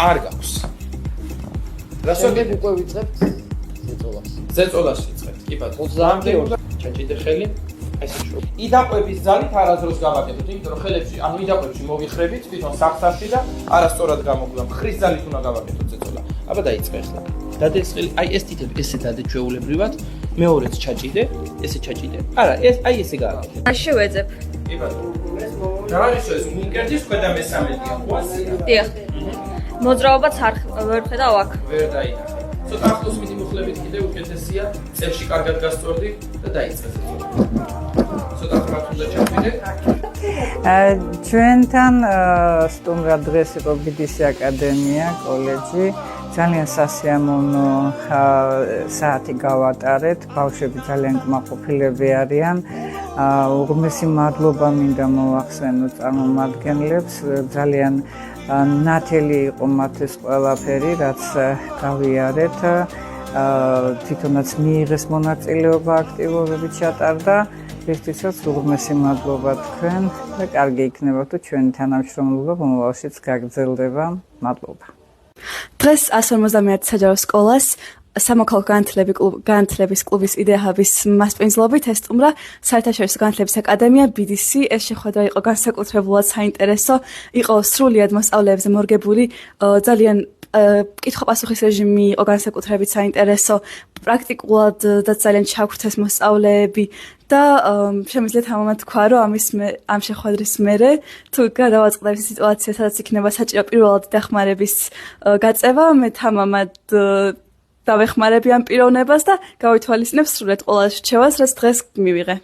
არ გაქვს. რასოდი უკვე ვიწყებთ ზეწოლას. ზეწოლას ვიწყებთ, კი ბატონო. 22 ჩაჭიდე ხელი. იდაყვების ძალით არასდროს გავაკეთოთ, იმიტომ რომ ხელებში, ანუ იდაყვებში მოვიხრებით თვითონ სახსაში და არასწორად გამოგვდა. ხრის ძალით უნდა გავაკეთოთ ზეწოლა. აბა დაიწყე ახლა. დადე ხელი, აი ეს თითები, ესე დადე ჩვეულებრივად. მეორეც ჩაჭიდე, ესე ჩაჭიდე. არა, ეს აი ესე გააკეთე. აში ვეძებ. კი ბატონო. დავანიშნო ეს მიკერდის ქვედა მესამედია, ხო ასეა? დიახ. მოძრაობაც არ ვერ ხედავ აქ. ვერ დაინახე. ცოტა ახლოს მიმოხლებით კიდე უკეთესია, წელში კარგად გასწორდი და დაიწყე ზეწოლა. ცოტა ხმართ უნდა ჩავიდე. ჩვენთან სტუმრად დღეს იყო BDC აკადემია, კოლეჯი. ძალიან სასიამოვნო საათი გავატარეთ. ბავშვები ძალიან კმაყოფილები არიან. უღრმესი მადლობა მინდა მოვახსენო წარმომადგენლებს. ძალიან ნათელი იყო მათთვის ყველაფერი, რაც გავიარეთ. თვითონაც მიიღეს მონაწილეობა აქტიურობით ჩატარდა. ერთისაც უღრმესი მადლობა თქვენ და კარგი იქნება თუ ჩვენი თანამშრომლობა მომავალშიც გაგრძელდება. მადლობა. დღეს 151 საჯარო სკოლას სამოქალაქო განათლების კლუბის იდეაების მასპინძლობით ესტუმრა საერთაშორისო განათლების აკადემია BDC. ეს შეხვედრა იყო განსაკუთრებულად საინტერესო, იყო სრულიად მოსწავლეებზე მორგებული, ძალიან კითხვა-პასუხის რეჟიმი იყო განსაკუთრებით საინტერესო, პრაქტიკულად და ძალიან ჩაგვრთეს მოსწავლეები და შემიძლია თამამად თქვა, რომ ამ შეხვედრის მერე თუ გადავაწყდებით სიტუაცია, სადაც იქნება საჭირო პირველად დახმარების გაწევა, მე თამამად დავეხმარები ამ პიროვნებას და გავითვალისწინებ სრულად ყველა რჩევას, რაც დღეს მივიღე.